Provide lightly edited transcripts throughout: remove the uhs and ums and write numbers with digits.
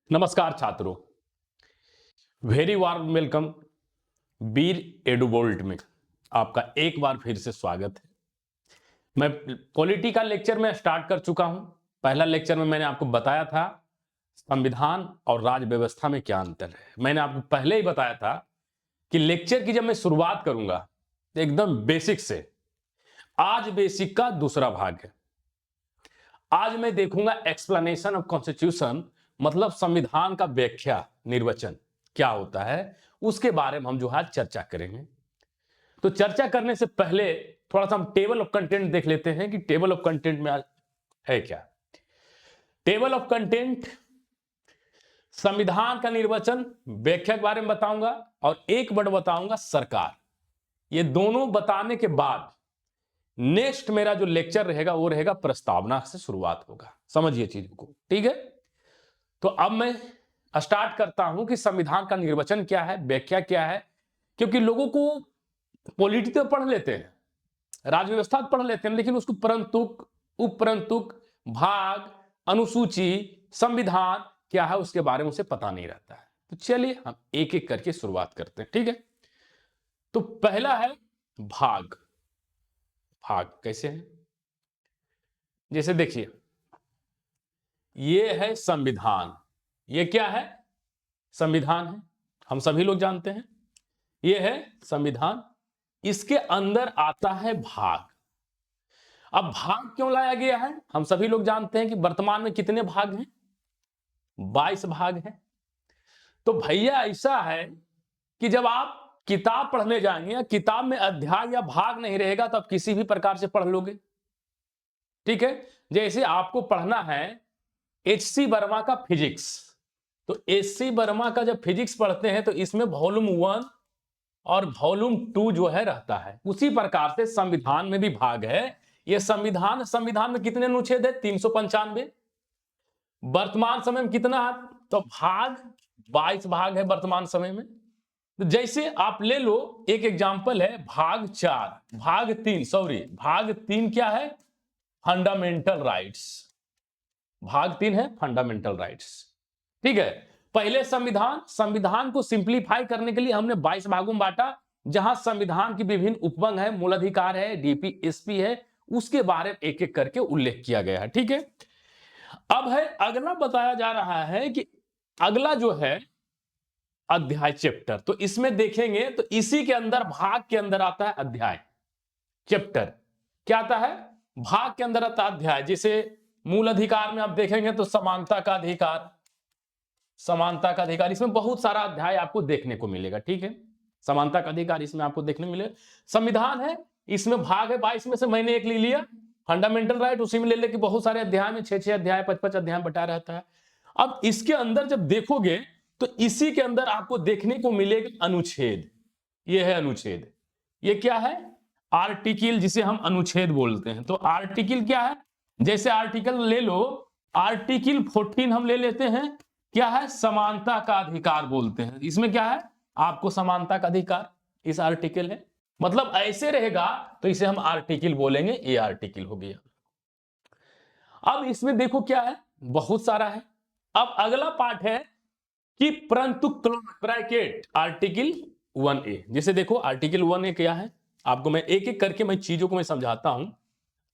नमस्कार छात्रों, very warm welcome. बीर एडुबोल्ट में आपका एक बार फिर से स्वागत है। मैं पॉलिटी का लेक्चर में स्टार्ट कर चुका हूं। पहला लेक्चर में मैंने आपको बताया था संविधान और राज व्यवस्था में क्या अंतर है। मैंने आपको पहले ही बताया था कि लेक्चर की जब मैं शुरुआत करूंगा तो एकदम बेसिक से, आज बेसिक का दूसरा भाग है। आज मैं देखूंगा एक्सप्लेनेशन ऑफ कॉन्स्टिट्यूशन, मतलब संविधान का व्याख्या निर्वचन क्या होता है, उसके बारे में हम जो है चर्चा करेंगे। तो चर्चा करने से पहले थोड़ा सा हम टेबल ऑफ कंटेंट देख लेते हैं कि टेबल ऑफ कंटेंट में है क्या। टेबल ऑफ कंटेंट संविधान का निर्वचन व्याख्या के बारे में बताऊंगा और एक वर्ड बताऊंगा सरकार। ये दोनों बताने के बाद नेक्स्ट मेरा जो लेक्चर रहेगा वो रहेगा प्रस्तावना से शुरुआत होगा। समझिए चीजों को, ठीक है। तो अब मैं स्टार्ट करता हूं कि संविधान का निर्वचन क्या है, व्याख्या क्या है। क्योंकि लोगों को पॉलिटी तो पढ़ लेते हैं, राज्य व्यवस्था पढ़ लेते हैं, लेकिन उसको परंतुक, उपरंतुक, भाग, अनुसूची, संविधान क्या है उसके बारे में उसे पता नहीं रहता है। तो चलिए हम एक एक करके शुरुआत करते हैं, ठीक है। तो पहला है भाग। भाग कैसे है, जैसे देखिए ये है संविधान। ये क्या है? संविधान है, हम सभी लोग जानते हैं। ये है संविधान, इसके अंदर आता है भाग। अब भाग क्यों लाया गया है? हम सभी लोग जानते हैं कि वर्तमान में कितने भाग हैं? 22 भाग हैं। तो भैया ऐसा है कि जब आप किताब पढ़ने जाएंगे या किताब में अध्याय या भाग नहीं रहेगा तो आप किसी भी प्रकार से पढ़ लोगे, ठीक है। जैसे आपको पढ़ना है H.C. वर्मा का फिजिक्स, तो H.C. वर्मा का जब फिजिक्स पढ़ते हैं तो इसमें वॉल्यूम 1 और वॉल्यूम 2 जो है रहता है। उसी प्रकार से संविधान में भी भाग है। ये संविधान में कितने अनुच्छेद है? 395। वर्तमान समय में कितना है? तो भाग 22 भाग है वर्तमान समय में। तो जैसे आप ले लो, एक एग्जांपल है भाग 4, भाग 3, सॉरी भाग 3 क्या है? Fundamental rights. भाग 3 है फंडामेंटल राइट्स, ठीक है। पहले संविधान को सिंप्लीफाई करने के लिए हमने 22 भागों में बांटा, जहां संविधान की विभिन्न उपवंग है, मूलाधिकार है, डीपी, एसपी है, उसके बारे में एक एक करके उल्लेख किया गया है, ठीक है। अब है अगला बताया जा रहा है कि अगला जो है अध्याय, चैप्टर। तो इसमें देखेंगे तो इसी के अंदर भाग के अंदर आता है अध्याय। चैप्टर क्या आता है? भाग के अंदर आता है अध्याय। जैसे मूल अधिकार में आप देखेंगे तो समानता का अधिकार, समानता का अधिकार, इसमें बहुत सारा अध्याय आपको देखने को मिलेगा, ठीक है। समानता का अधिकार इसमें आपको देखने मिलेगा। संविधान है, इसमें भाग है 22 में से मैंने एक ले लिया फंडामेंटल राइट, उसी में ले लेके बहुत सारे अध्याय में 6 अध्याय 5 अध्याय बटा रहता है। अब इसके अंदर जब देखोगे तो इसी के अंदर आपको देखने को मिलेगा अनुच्छेद। ये है अनुच्छेद। ये क्या है? आर्टिकल, जिसे हम अनुच्छेद बोलते हैं। तो आर्टिकल क्या है? जैसे आर्टिकल ले लो, आर्टिकल 14 हम ले लेते हैं, क्या है? समानता का अधिकार बोलते हैं। इसमें क्या है? आपको समानता का अधिकार इस आर्टिकल है। मतलब ऐसे रहेगा तो इसे हम आर्टिकल बोलेंगे, ये आर्टिकल हो गया। अब इसमें देखो क्या है, बहुत सारा है। अब अगला पार्ट है कि परंतु ब्रैकेट आर्टिकल 1A। जैसे देखो आर्टिकल 1A क्या है, आपको मैं एक एक करके मैं चीजों को मैं समझाता हूं।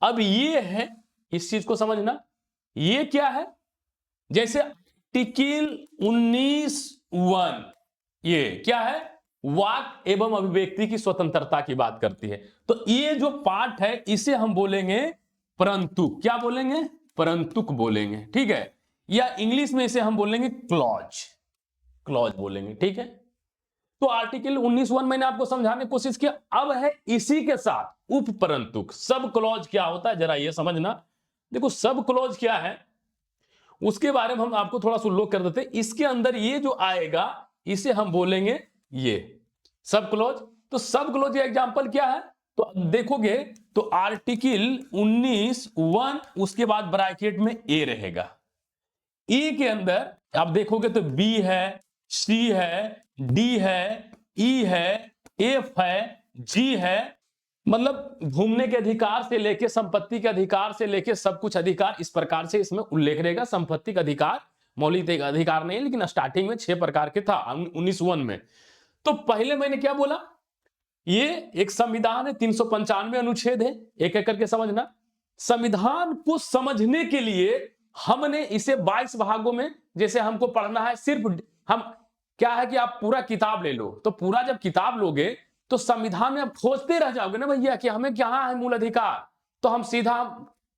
अब ये है, इस चीज को समझना, ये क्या है? जैसे आर्टिकल 19(1), ये क्या है? वाक एवं अभिव्यक्ति की स्वतंत्रता की बात करती है। तो ये जो पार्ट है इसे हम बोलेंगे परंतु। क्या बोलेंगे? परंतुक बोलेंगे, ठीक है। या इंग्लिश में इसे हम बोलेंगे क्लॉज, क्लॉज बोलेंगे, ठीक है। तो आर्टिकल 19(1) मैंने आपको समझाने की कोशिश किया। अब है इसी के साथ उप परंतुक, सब क्लॉज क्या होता है जरा ये समझना। देखो सब क्लॉज क्या है उसके बारे में हम आपको थोड़ा सा उल्लेख कर देते हैं। इसके अंदर ये जो आएगा इसे हम बोलेंगे ये सब क्लॉज। तो सब क्लॉज एग्जांपल क्या है? तो देखोगे तो आर्टिकल 19(1), उसके बाद ब्रैकेट में ए रहेगा। ई के अंदर आप देखोगे तो बी है, सी है, डी है, ई है, एफ है, जी है। मतलब घूमने के अधिकार से लेके संपत्ति के अधिकार से लेके सब कुछ अधिकार इस प्रकार से इसमें उल्लेख रहेगा। संपत्ति का अधिकार मौलिक अधिकार नहीं है, लेकिन स्टार्टिंग में 6 प्रकार के था 1901 में। तो पहले मैंने क्या बोला, ये एक संविधान है, 395 अनुच्छेद है, एक एक करके समझना। संविधान को समझने के लिए हमने इसे 22 भागों में, जैसे हमको पढ़ना है, सिर्फ हम क्या है कि आप पूरा किताब ले लो, तो पूरा जब किताब लोगे तो संविधान में आप खोजते रह जाओगे ना भैया कि हमें क्या है मूल अधिकार, तो हम सीधा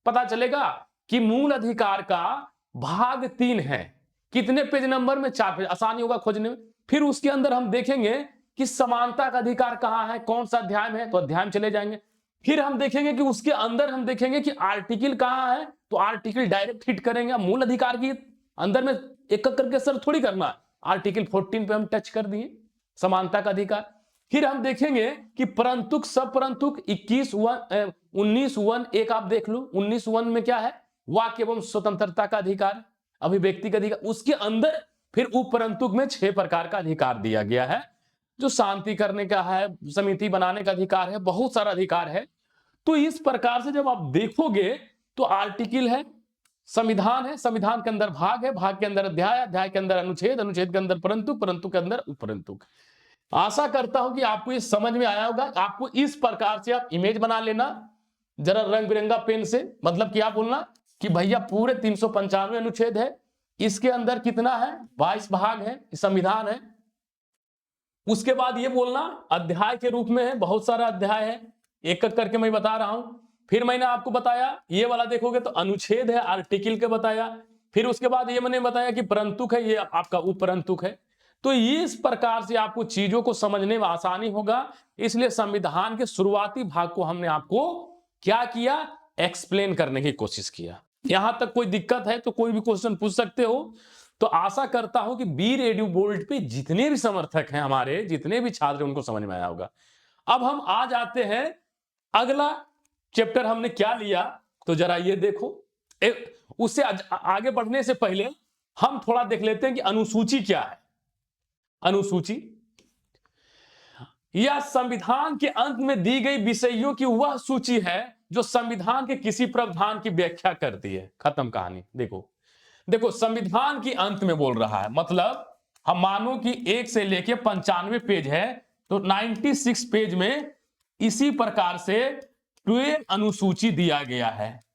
पता चलेगा कि मूल अधिकार का भाग 3 है। कितने पेज नंबर में? 4 पेज, आसानी होगा खोजने में। फिर उसके अंदर हम देखेंगे कि समानता का अधिकार कहां है, कौन सा अध्याय में है, तो अध्याय में चले जाएंगे। फिर हम देखेंगे कि उसके अंदर हम देखेंगे कि आर्टिकल कहां है, तो आर्टिकल डायरेक्ट हिट करेंगे। मूल अधिकार की अंदर में एक करके सर थोड़ी करना, आर्टिकल 14 पे हम टच कर दिए, समानता का अधिकार। फिर हम देखेंगे कि परंतुक, सब परंतुक 19(1) एक आप देख लो, 19(1) में क्या है, वाक्य एवं स्वतंत्रता का अधिकार, अभिव्यक्ति का अधिकार। उसके अंदर फिर उपरंतुक में 6 प्रकार का अधिकार दिया गया है, जो शांति करने का है, समिति बनाने का अधिकार है, बहुत सारा अधिकार है। तो इस प्रकार से जब आप देखोगे तो आर्टिकल है, संविधान है, संविधान के अंदर भाग है, भाग के अंदर अध्याय, अध्याय के अंदर अनुच्छेद, अनुच्छेद के अंदर परंतुक, परंतु के अंदर उपरंतुक। आशा करता हूं कि आपको ये समझ में आया होगा। आपको इस प्रकार से आप इमेज बना लेना जरा रंग बिरंगा पेन से, मतलब क्या बोलना कि भैया पूरे 395 अनुच्छेद है, इसके अंदर कितना है, 22 भाग है, संविधान है। उसके बाद ये बोलना अध्याय के रूप में है, बहुत सारा अध्याय है, एक एक करके मैं बता रहा हूं। फिर मैंने आपको बताया ये वाला देखोगे तो अनुच्छेद है, आर्टिकल के बताया। फिर उसके बाद ये मैंने बताया कि परंतुक है, ये आपका उपरंतुक है। तो इस प्रकार से आपको चीजों को समझने में आसानी होगा। इसलिए संविधान के शुरुआती भाग को हमने आपको क्या किया, एक्सप्लेन करने की कोशिश किया। यहां तक कोई दिक्कत है तो कोई भी क्वेश्चन पूछ सकते हो। तो आशा करता हूं कि वीर एडु गोल्ड पे जितने भी समर्थक हैं हमारे, जितने भी छात्र, उनको समझ में आया होगा। अब हम आ जाते हैं अगला चैप्टर हमने क्या लिया, तो जरा ये देखो। उससे आगे बढ़ने से पहले हम थोड़ा देख लेते हैं कि अनुसूची क्या है। अनुसूची यह संविधान के अंत में दी गई विषयों की वह सूची है जो संविधान के किसी प्रावधान की व्याख्या करती है। खत्म कहानी। देखो देखो, संविधान की अंत में बोल रहा है, मतलब हम मानो कि 1 से लेके 95 पेज है, तो 96 पेज में इसी प्रकार से 12 अनुसूची दिया गया है।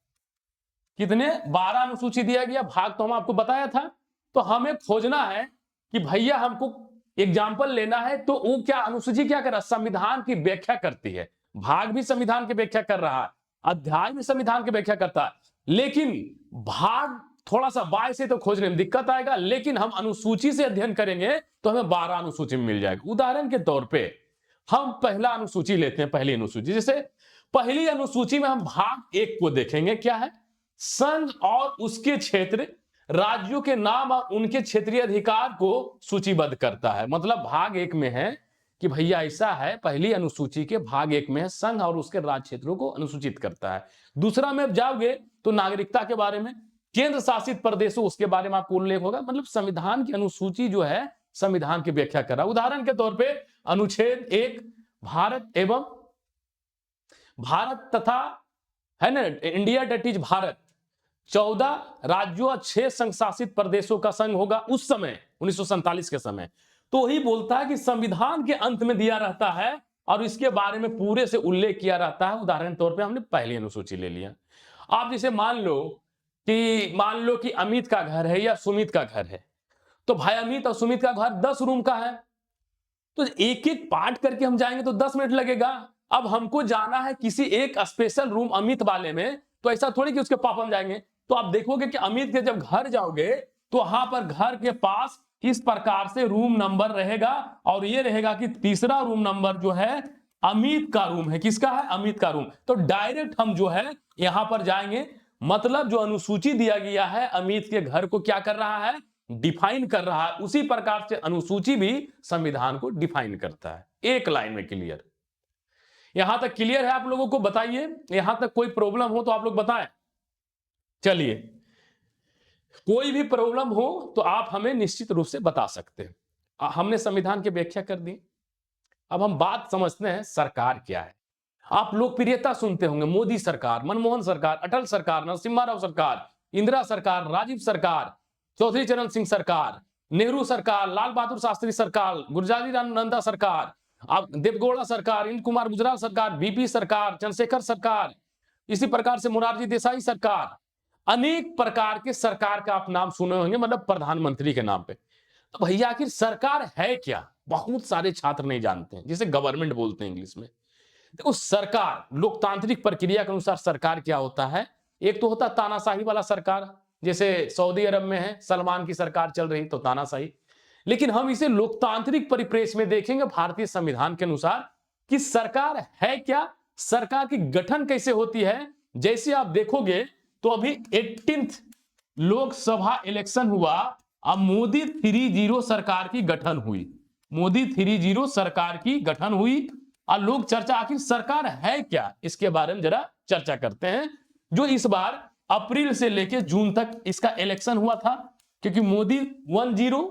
कितने? 12 अनुसूची दिया गया। भाग तो हम आपको बताया था। तो हमें खोजना है कि भैया हमको एग्जाम्पल लेना है, तो वो क्या अनुसूची क्या कर रहा है, संविधान की व्याख्या करती है। भाग भी संविधान की व्याख्या कर रहा है, अध्याय भी संविधान की व्याख्या करता है। लेकिन भाग थोड़ा सा बाय से तो खोजने में दिक्कत आएगा, लेकिन हम अनुसूची से अध्ययन करेंगे तो हमें 12 अनुसूची में मिल जाएगा। उदाहरण के तौर पे हम पहला अनुसूची लेते हैं, पहली अनुसूची। जैसे पहली अनुसूची में हम भाग 1 को देखेंगे, क्या है, संघ और उसके क्षेत्र, राज्यों के नाम और उनके क्षेत्रीय अधिकार को सूचीबद्ध करता है। मतलब भाग 1 में है कि भैया ऐसा है, पहली अनुसूची के भाग 1 में है संघ और उसके राज्य क्षेत्रों को अनुसूचित करता है। दूसरा में जाओगे तो नागरिकता के बारे में, केंद्र शासित प्रदेशों, उसके बारे में आपको उल्लेख होगा। मतलब संविधान की अनुसूची जो है संविधान की व्याख्या कर रहा है। उदाहरण के तौर पे अनुच्छेद 1 भारत तथा है ना, इंडिया डेट इज भारत, 14 राज्यों और 6 संघ शासित प्रदेशों का संघ होगा उस समय 1947 के समय। तो वही बोलता है कि संविधान के अंत में दिया रहता है और इसके बारे में पूरे से उल्लेख किया रहता है। उदाहरण तौर पे हमने पहली अनुसूची ले लिया। आप जैसे मान लो कि अमित का घर है या सुमित का घर है, तो भाई अमित और सुमित का घर 10 रूम का है, तो एक एक पार्ट करके हम जाएंगे तो 10 मिनट लगेगा। अब हमको जाना है किसी एक स्पेशल रूम अमित वाले में, तो ऐसा थोड़ी कि उसके पापा में जाएंगे। तो आप देखोगे कि अमित के जब घर जाओगे तो वहां पर घर के पास इस प्रकार से रूम नंबर रहेगा, और ये रहेगा कि तीसरा रूम नंबर जो है अमित का रूम है। किसका है? अमित का रूम। तो डायरेक्ट हम जो है यहां पर जाएंगे। मतलब जो अनुसूची दिया गया है अमित के घर को क्या कर रहा है, डिफाइन कर रहा है। उसी प्रकार से अनुसूची भी संविधान को डिफाइन करता है। एक लाइन में क्लियर? यहां तक क्लियर है आप लोगों को? बताइए, यहां तक कोई प्रॉब्लम हो तो आप लोग बताएं। चलिए, कोई भी प्रॉब्लम हो तो आप हमें निश्चित रूप से बता सकते हैं। हमने संविधान की व्याख्या कर दी। अब हम बात समझते हैं सरकार क्या है। आप लोकप्रियता सुनते होंगे, मोदी सरकार, मनमोहन सरकार, अटल सरकार, नरसिम्हा राव सरकार, इंदिरा सरकार, राजीव सरकार, चौधरी चरण सिंह सरकार, नेहरू सरकार, लाल बहादुर शास्त्री सरकार, गुलजारी नंदा सरकार, अब देवगौड़ा सरकार, इंद्र कुमार गुजराल सरकार, बीपी सरकार, चंद्रशेखर सरकार, इसी प्रकार से मोरारजी देसाई सरकार, अनेक प्रकार के सरकार का आप नाम सुने होंगे, मतलब प्रधानमंत्री के नाम पे। तो भैया आखिर सरकार है क्या, बहुत सारे छात्र नहीं जानते हैं, जिसे गवर्नमेंट बोलते हैं इंग्लिश में। देखो सरकार, लोकतांत्रिक प्रक्रिया के अनुसार सरकार क्या होता है, एक तो होता है तानाशाही वाला सरकार, जैसे सऊदी अरब में है, सलमान की सरकार चल रही तो तानाशाही। लेकिन हम इसे लोकतांत्रिक परिप्रेक्ष्य में देखेंगे भारतीय संविधान के अनुसार कि सरकार है क्या, सरकार की गठन कैसे होती है। जैसे आप देखोगे तो अभी 18th लोकसभा इलेक्शन हुआ, अब मोदी 3-0 सरकार की गठन हुई, मोदी 3-0 सरकार की गठन हुई। और लोग चर्चा आखिर सरकार है क्या, इसके बारे में जरा चर्चा करते हैं। जो इस बार अप्रैल से लेकर जून तक इसका इलेक्शन हुआ था, क्योंकि मोदी 10,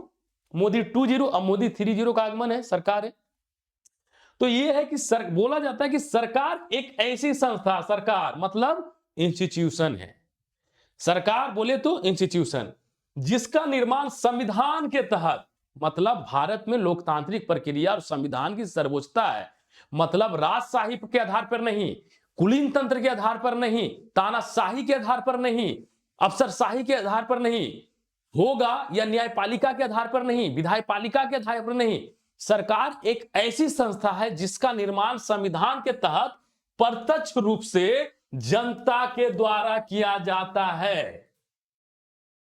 मोदी 20 और मोदी 30 का आगमन है, सरकार है। तो ये है कि बोला जाता है कि सरकार एक ऐसी संस्था, सरकार मतलब इंस्टीट्यूशन है, सरकार बोले तो इंस्टीट्यूशन, जिसका निर्माण संविधान के तहत, मतलब भारत में लोकतांत्रिक प्रक्रिया और संविधान की सर्वोच्चता है, मतलब राजशाही के आधार पर नहीं, कुलीन तंत्र के आधार पर नहीं, तानाशाही के आधार पर नहीं, अफसरशाही के आधार पर नहीं होगा, या न्यायपालिका के आधार पर नहीं, विधायपालिका के आधार पर नहीं। सरकार एक ऐसी संस्था है जिसका निर्माण संविधान के तहत प्रत्यक्ष रूप से जनता के द्वारा किया जाता है।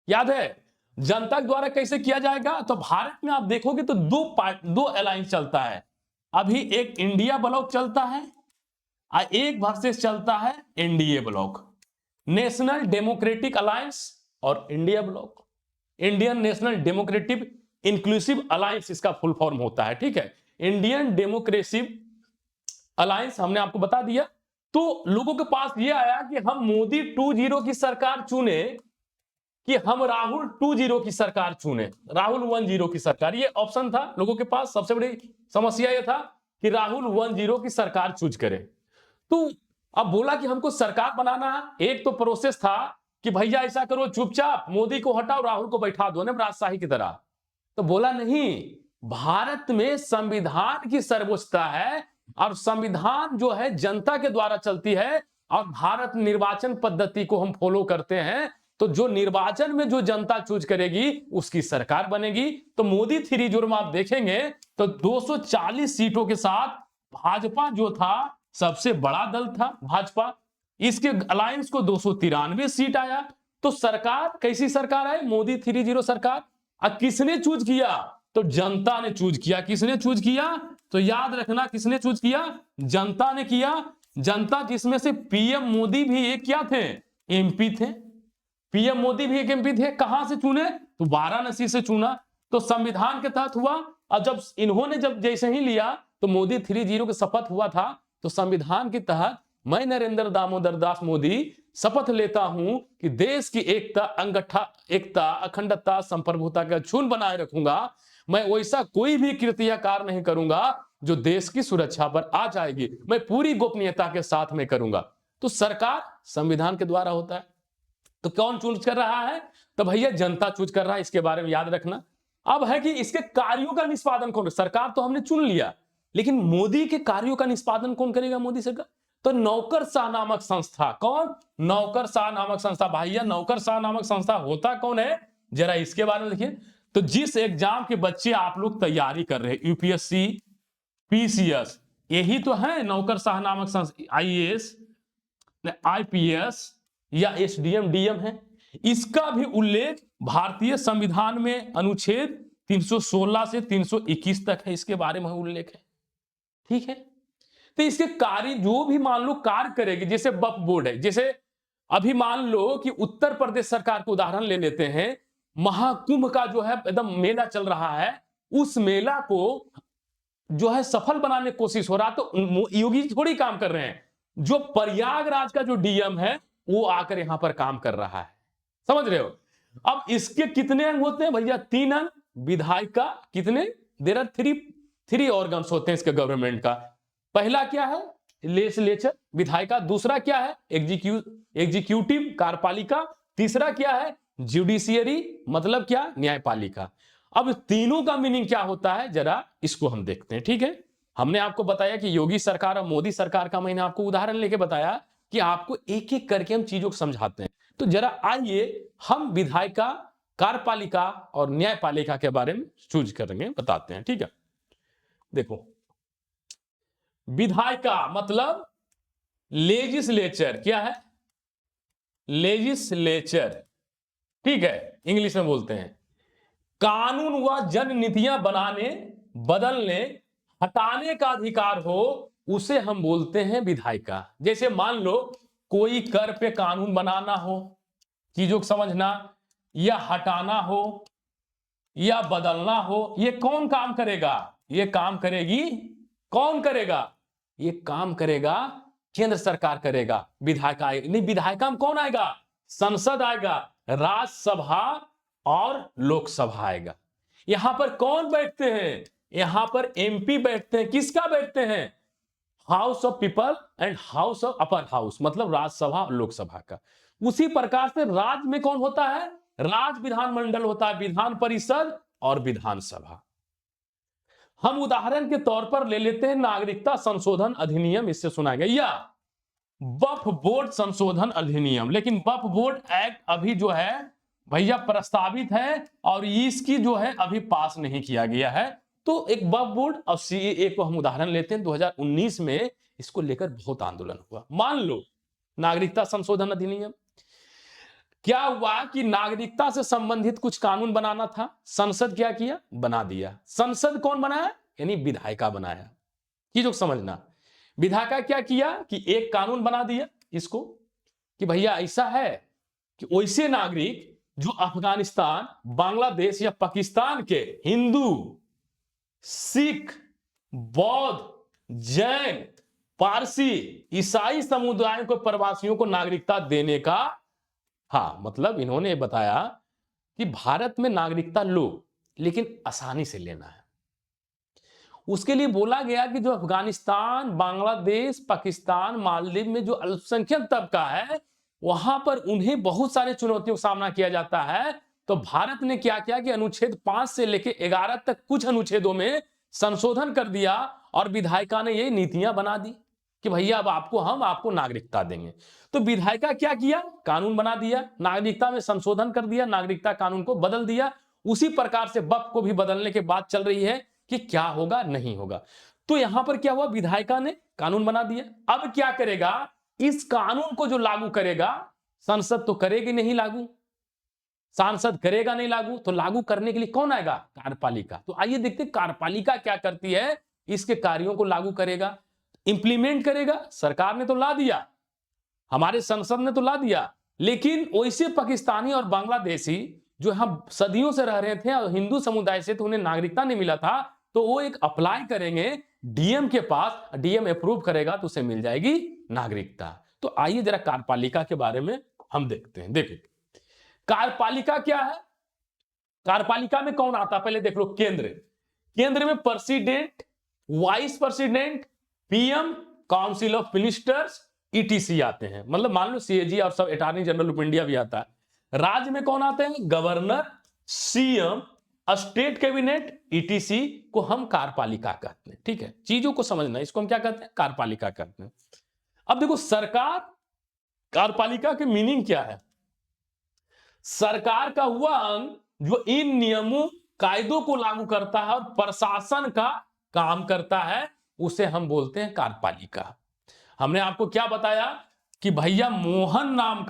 याद है जनता के द्वारा कैसे किया जाएगा, तो भारत में आप देखोगे तो दो अलायंस चलता है। अभी एक इंडिया ब्लॉक चलता है और एक वर्सेस चलता है NDA bloc, National Democratic Alliance और India bloc, Indian National Democratic Inclusive Alliance इसका फुल फॉर्म होता है। ठीक है, इंडियन डेमोक्रेसिव अलायंस हमने आपको बता दिया। तो लोगों के पास ये आया कि हम मोदी 20 की सरकार चुने कि हम राहुल 20 की सरकार चुने, राहुल 10 की सरकार, ये ऑप्शन था लोगों के पास। सबसे बड़ी समस्या यह था कि राहुल 10 की सरकार चूज करे। तो अब बोला कि हमको सरकार बनाना है, एक तो प्रोसेस था कि भैया ऐसा करो, चुपचाप मोदी को हटाओ, राहुल को बैठा दो ना राजशाही की तरह। तो बोला नहीं, भारत में संविधान की सर्वोच्चता है और संविधान जो है जनता के द्वारा चलती है, और भारत निर्वाचन पद्धति को हम फॉलो करते हैं। तो जो निर्वाचन में जो जनता चूज करेगी उसकी सरकार बनेगी। तो मोदी 3-0 में आप देखेंगे तो 240 सीटों के साथ भाजपा जो था सबसे बड़ा दल था भाजपा, इसके अलायंस को 293 सीट आया। तो सरकार कैसी सरकार है, मोदी 3-0 सरकार। अब किसने चूज किया, तो जनता ने चूज किया। किसने चूज किया, तो याद रखना किसने चूज किया, जनता ने किया। जनता जिसमें से पीएम मोदी भी एक क्या थे, एमपी थे। पीएम मोदी भी एक एमपी थे। कहां से चुने, तो वाराणसी से चुना। तो संविधान के तहत हुआ। और जब इन्होंने जब जैसे ही लिया तो मोदी 3-0 का शपथ हुआ था। तो संविधान के तहत मैं नरेंद्र दामोदर दास मोदी शपथ लेता हूं कि देश की एकता, अखंडता, संप्रभुता का छून बनाए रखूंगा। मैं वैसा कोई भी कृत्य कार्य नहीं करूंगा जो देश की सुरक्षा पर आ जाएगी, मैं पूरी गोपनीयता के साथ में करूंगा। तो सरकार संविधान के द्वारा होता है। तो कौन चूज कर रहा है, तो भैया जनता चूज कर रहा है, इसके बारे में याद रखना। अब है कि इसके कार्यों का निष्पादन कौन, सरकार तो हमने चुन लिया, लेकिन मोदी के कार्यों का निष्पादन कौन करेगा, मोदी सरकार। तो नौकरशाह नामक संस्था, कौन, नौकरशाह नामक संस्था। भैया नौकरशाह नामक संस्था होता कौन है, जरा इसके बारे में देखिए। तो जिस एग्जाम के बच्चे आप लोग तैयारी कर रहे हैं, यूपीएससी, पीसीएस, यही तो है नौकरशाह नामक संस्था। आईएएस, आईपीएस या एसडीएम, डीएम है। इसका भी उल्लेख भारतीय संविधान में अनुच्छेद 316 से 321 तक है, इसके बारे में उल्लेख है। ठीक है, तो इसके कार्य जो भी मान लो कार्य करेगी, जैसे वक्फ बोर्ड है, जैसे अभी मान लो कि उत्तर प्रदेश सरकार को उदाहरण ले लेते हैं, महाकुंभ का जो है एकदम मेला चल रहा है, उस मेला को जो है सफल बनाने की कोशिश हो रहा। तो योगी थोड़ी काम कर रहे हैं, जो प्रयागराज का जो डीएम है वो आकर यहां पर काम कर रहा है, समझ रहे हो। अब इसके कितने अंग होते हैं भैया, 3 अंग। विधायिका कितने, देयर आर 3 ऑर्गन्स होते हैं इसके गवर्नमेंट का। पहला क्या है, लेजिस्लेचर, विधायिका। दूसरा क्या है, एग्जीक्यूटिव, कार्यपालिका। तीसरा क्या है, जुडिशियरी मतलब क्या, न्यायपालिका। अब तीनों का मीनिंग क्या होता है जरा इसको हम देखते हैं, ठीक है। हमने आपको बताया कि योगी सरकार और मोदी सरकार का, मैंने आपको उदाहरण लेके बताया कि आपको एक एक करके हम चीजों को समझाते हैं। तो जरा आइए हम विधायिका, कार्यपालिका और न्यायपालिका के बारे में चूज करेंगे, बताते हैं, ठीक है। देखो, विधायिका मतलब लेजिस्लेचर, क्या है, लेजिस्लेचर, ठीक है, इंग्लिश में बोलते हैं। कानून व जननीतियां बनाने, बदलने, हटाने का अधिकार हो, उसे हम बोलते हैं विधायिका। जैसे मान लो कोई कर पे कानून बनाना हो, चीजों को समझना, या हटाना हो या बदलना हो, ये कौन काम करेगा, ये काम करेगी, कौन करेगा, ये काम करेगा केंद्र सरकार करेगा। विधायिका नहीं, विधायिका में कौन आएगा, संसद आएगा, राज्यसभा और लोकसभा आएगा। यहां पर कौन बैठते हैं, यहां पर एमपी बैठते हैं। किसका बैठते हैं, house of people and house of upper house, मतलब राज्यसभा और लोकसभा का। उसी प्रकार से राज्य में कौन होता है, राज्य विधानमंडल होता है, विधान परिषद और विधानसभा। हम उदाहरण के तौर पर ले लेते हैं नागरिकता संशोधन अधिनियम, इससे सुना गया, या वक्फ बोर्ड संशोधन अधिनियम। लेकिन वक्फ बोर्ड एक्ट अभी जो है भैया प्रस्तावित है और इसकी जो है अभी पास नहीं किया गया है। तो एक वक्फ बोर्ड और सीएए को हम उदाहरण लेते हैं। 2019 में इसको लेकर बहुत आंदोलन हुआ। मान लो नागरिकता संशोधन अधिनियम, क्या हुआ कि नागरिकता से संबंधित कुछ कानून बनाना था, संसद क्या किया, बना दिया। संसद कौन बनाया, यानी विधायिका बनाया। चीजों को समझना, विधायिका क्या किया कि एक कानून बना दिया इसको कि भैया ऐसा है कि वैसे नागरिक जो अफगानिस्तान, बांग्लादेश या पाकिस्तान के हिंदू, सिख, बौद्ध, जैन, पारसी, ईसाई समुदाय को, प्रवासियों को नागरिकता देने का, हाँ मतलब इन्होंने बताया कि भारत में नागरिकता लो लेकिन आसानी से लेना है। उसके लिए बोला गया कि जो अफगानिस्तान, बांग्लादेश, पाकिस्तान, मालदीव में जो अल्पसंख्यक तबका है वहां पर उन्हें बहुत सारी चुनौतियों का सामना किया जाता है। तो भारत ने क्या किया कि अनुच्छेद 5 से लेकर 11 तक कुछ अनुच्छेदों में संशोधन कर दिया और विधायिका ने ये नीतियां बना दी कि भैया अब आपको नागरिकता देंगे। तो विधायिका क्या किया, कानून बना दिया, नागरिकता में संशोधन कर दिया, नागरिकता कानून को बदल दिया। उसी प्रकार से वक्फ को भी बदलने के बाद चल रही है कि क्या होगा नहीं होगा। तो यहां पर क्या हुआ, विधायिका ने कानून बना दिया। अब क्या करेगा, इस कानून को जो लागू करेगा, संसद तो करेगी नहीं लागू, सांसद करेगा नहीं लागू, तो लागू करने के लिए कौन आएगा, कार्यपालिका। तो आइए देखते हैं कार्यपालिका क्या करती है, इसके कार्यों को लागू करेगा, इंप्लीमेंट करेगा। सरकार ने तो ला दिया, हमारे संसद ने तो ला दिया, लेकिन वैसे पाकिस्तानी और बांग्लादेशी जो हम सदियों से रह रहे थे और हिंदू समुदाय से, तो उन्हें नागरिकता नहीं मिला था, तो वो एक अप्लाई करेंगे डीएम के पास, डीएम अप्रूव करेगा तो उसे मिल जाएगी नागरिकता। तो आइए जरा कार्यपालिका के बारे में हम देखते हैं। देखो कार्यपालिका क्या है, कार्यपालिका में कौन आता है पहले देख लो। केंद्र में president, vice president, PM, council of ministers, etc आते हैं। मतलब मान लो सीएजी और सब अटॉर्नी जनरल ऑफ इंडिया भी आता है। राज्य में कौन आते हैं, governor, CM, state cabinet, etc को हम कार्यपालिका कहते हैं। ठीक है, चीजों को समझना, इसको हम क्या कहते हैं, कार्यपालिका कहते हैं। अब देखो सरकार, कार्यपालिका के मीनिंग क्या है। सरकार का हुआ अंग जो इन नियमों, कायदों को लागू करता है और प्रशासन का काम करता है, उसे हम बोलते हैं कार्यपालिका। हमने आपको क्या बताया कि भैया मोहन नाम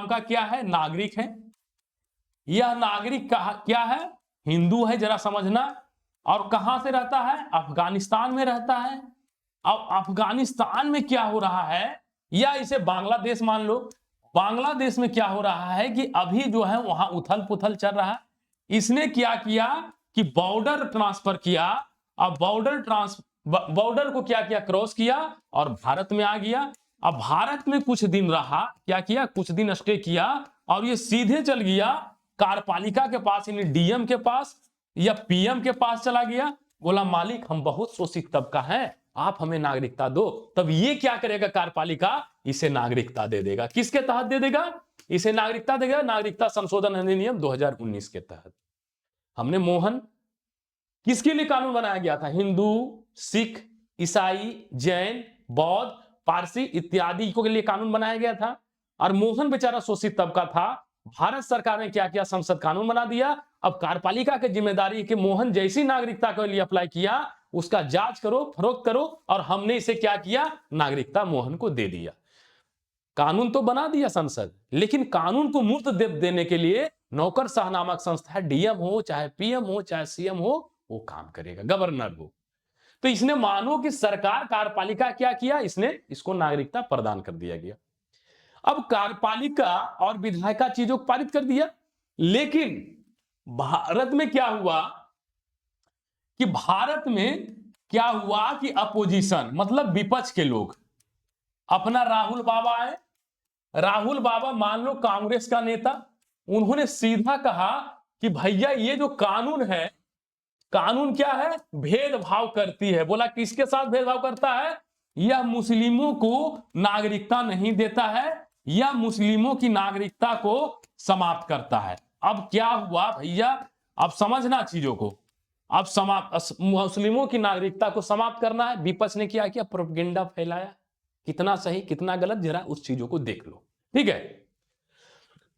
का क्या है, नागरिक है। यह नागरिक क्या है, हिंदू है, जरा समझना। और कहां से रहता है, अफगानिस्तान में रहता है। अब अफगानिस्तान में क्या हो रहा है, या इसे बांग्लादेश मान लो, बांग्लादेश में क्या हो रहा है कि अभी जो है वहां उथल पुथल चल रहा है। इसने क्या किया कि बॉर्डर ट्रांसफर किया, अब बॉर्डर को क्या किया, क्रॉस किया और भारत में आ गया। अब भारत में कुछ दिन रहा, क्या किया, कुछ दिन स्टे किया और ये सीधे चल गया कार्यपालिका के पास, यानी डीएम के पास या पीएम के पास चला गया। बोला मालिक हम बहुत शोषित तबका है, आप हमें नागरिकता दो। तब ये क्या करेगा, कार्यपालिका इसे नागरिकता दे देगा। किसके तहत दे देगा, इसे नागरिकता देगा, नागरिकता संशोधन अधिनियम 2019 के तहत। हमने मोहन किसके लिए कानून बनाया गया था? हिंदू, सिख, ईसाई, जैन, बौद्ध, पारसी इत्यादि के लिए कानून बनाया गया था। और मोहन बेचारा शोषित तबका था। भारत सरकार ने क्या किया? संसद कानून बना दिया। अब कार्यपालिका की जिम्मेदारी है कि मोहन जैसी नागरिकता के लिए अप्लाई किया उसका जांच करो, फरोख्त करो, और हमने इसे क्या किया? नागरिकता मोहन को दे दिया। कानून तो बना दिया संसद, लेकिन कानून को मूर्त देने के लिए नौकरशाह नामक संस्था, डीएम हो चाहे पीएम हो चाहे सीएम हो, वो काम करेगा, गवर्नर हो। तो इसने मानो कि सरकार, कार्यपालिका क्या किया? इसने इसको नागरिकता प्रदान कर दिया गया। अब कार्यपालिका और विधायिका चीजों को पारित कर दिया, लेकिन भारत में क्या हुआ कि भारत में क्या हुआ कि अपोजिशन मतलब विपक्ष के लोग, अपना राहुल बाबा है, राहुल बाबा मान लो कांग्रेस का नेता, उन्होंने सीधा कहा कि भैया ये जो कानून है, कानून क्या है? भेदभाव करती है। बोला किसके साथ भेदभाव करता है? यह मुस्लिमों को नागरिकता नहीं देता है, यह मुस्लिमों की नागरिकता को समाप्त करता है। अब क्या हुआ भैया? अब समझना चीजों को। अब मुस्लिमों की नागरिकता को समाप्त करना है, विपक्ष ने क्या किया? प्रोपेगेंडा फैलाया। कितना सही कितना गलत, जरा उस चीजों को देख लो। ठीक है,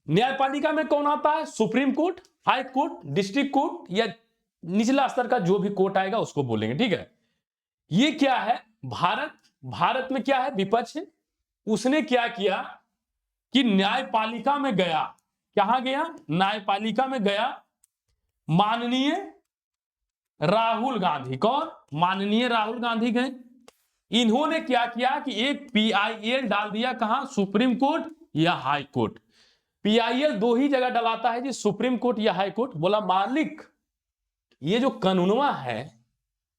न्यायपालिका में कौन आता है? Supreme court, high court, district court या निचला स्तर का जो भी कोर्ट आएगा उसको बोलेंगे। ठीक है, ये क्या है? भारत में क्या है? विपक्ष है। उसने क्या किया कि न्यायपालिका में गया। कहां गया? न्यायपालिका में गया माननीय राहुल गांधी। कौन? माननीय राहुल गांधी गए। इन्होंने क्या किया कि एक पीआईएल डाल दिया। कहां? सुप्रीम कोर्ट या हाई कोर्ट। पीआईएल दो ही जगह डलाता है जी, सुप्रीम कोर्ट या हाई कोर्ट। बोला मालिक ये जो कानूनवा है,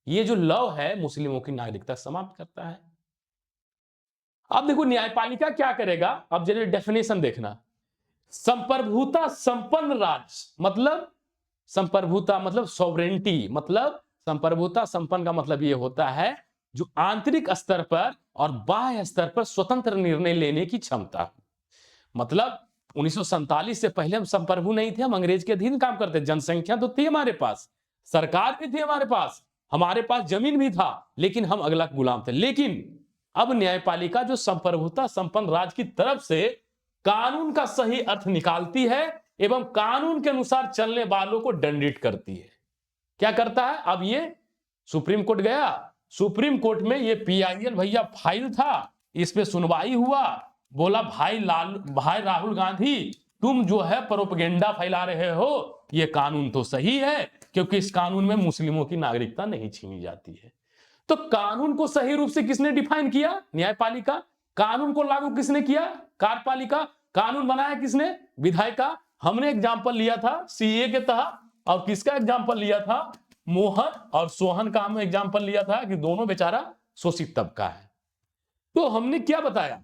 ये जो लॉ है, मुस्लिमों की नागरिकता समाप्त करता है। अब देखो न्यायपालिका क्या करेगा। अब जरा डेफिनेशन देखना। संप्रभुता संपन्न राज्य मतलब, संप्रभुता मतलब सॉवरेंटी, मतलब संप्रभुता संपन्न का मतलब यह होता है जो आंतरिक स्तर पर और बाह्य स्तर पर स्वतंत्र निर्णय लेने की क्षमता। मतलब 1947 से पहले हम संप्रभु नहीं थे, हम अंग्रेज के अधीन काम करते। जनसंख्या तो थी हमारे पास, सरकार भी थी हमारे पास जमीन भी था, लेकिन हम अगला गुलाम थे। लेकिन अब न्यायपालिका जो संप्रभुता संपन्न राज्य की तरफ से कानून का सही अर्थ निकालती है एवं कानून के अनुसार चलने वालों को दंडित करती है। क्या करता है? अब ये सुप्रीम कोर्ट गया, सुप्रीम कोर्ट में ये पीआईएल भैया फाइल था, इस पे सुनवाई हुआ। बोला भाई राहुल गांधी, तुम जो है प्रोपेगेंडा फैला रहे हो, ये कानून तो सही है, क्योंकि इस कानून में मुस्लिमों की नागरिकता नहीं छीनी जाती है। तो कानून को सही रूप से किसने डिफाइन किया? न्यायपालिका। कानून को लागू किसने किया? कार्यपालिका। कानून बनाया किसने? विधायिका। हमने एग्जाम्पल लिया था सीए के तहत, और किसका एग्जाम्पल लिया था? मोहन और सोहन का हम एग्जाम्पल लिया था कि दोनों बेचारा शोषित तबका है। तो हमने क्या बताया?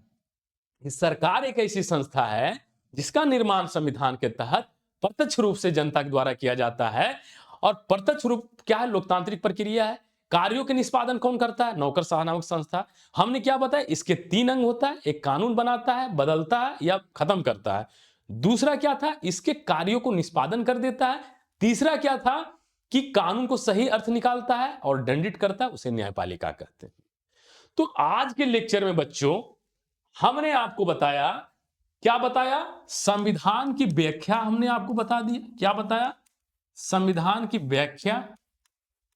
सरकार एक ऐसी संस्था है जिसका निर्माण संविधान के तहत प्रत्यक्ष रूप से जनता के द्वारा किया जाता है। और प्रत्यक्ष रूप क्या है? लोकतांत्रिक प्रक्रिया है। कार्यों के निष्पादन कौन करता है? नौकरशाह नामक संस्था। हमने क्या बताया? इसके 3 अंग होता है। एक कानून बनाता है, बदलता है या खत्म करता है। दूसरा क्या था? इसके कार्यों को निष्पादन कर देता है। तीसरा क्या था कि कानून को सही अर्थ निकालता है और दंडित करता है, उसे न्यायपालिका कहते हैं। तो आज के लेक्चर में बच्चों हमने आपको बताया, क्या बताया? संविधान की व्याख्या हमने आपको बता दी। क्या बताया? संविधान की व्याख्या।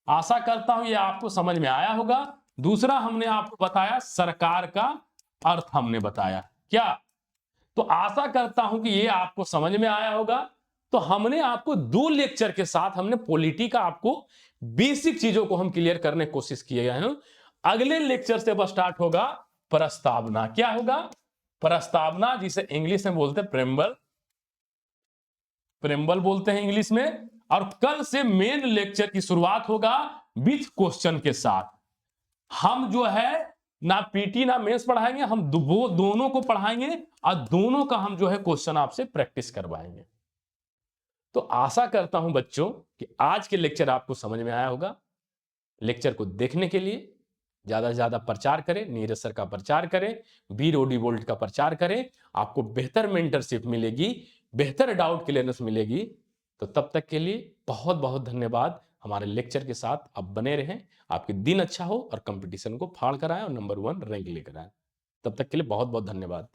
आशा करता हूं यह आपको समझ में आया होगा। दूसरा हमने आपको बताया सरकार का अर्थ हमने बताया। क्या? तो आशा करता हूं कि यह आपको समझ में आया होगा। तो हमने आपको 2 लेक्चर के साथ हमने पॉलिटी का आपको बेसिक चीजों को हम क्लियर करने की कोशिश किए हैं। अगले लेक्चर से अब स्टार्ट होगा प्रस्तावना। क्या होगा? प्रस्तावना, जिसे इंग्लिश में बोलते हैं प्रेम्बल, प्रेम्बल बोलते हैं इंग्लिश में। और कल से मेन लेक्चर की शुरुआत होगा विथ क्वेश्चन के साथ। हम जो है ना पीटी ना मेंस पढ़ाएंगे, हम वो दोनों को पढ़ाएंगे और दोनों का हम जो है क्वेश्चन आपसे प्रैक्टिस करवाएंगे। तो आशा करता हूं बच्चों कि आज के लेक्चर आपको समझ में आया होगा। लेक्चर को देखने के लिए ज़्यादा से ज़्यादा प्रचार करें, नीरज सर का प्रचार करें, वीर ओडी वोल्ट का प्रचार करें, आपको बेहतर मेंटरशिप मिलेगी, बेहतर डाउट क्लियरेंस मिलेगी। तो तब तक के लिए बहुत बहुत धन्यवाद। हमारे लेक्चर के साथ आप बने रहें, आपके दिन अच्छा हो और कंपटीशन को फाड़ कर आए और नंबर 1 रैंक लेकर आए। तब तक के लिए बहुत बहुत धन्यवाद।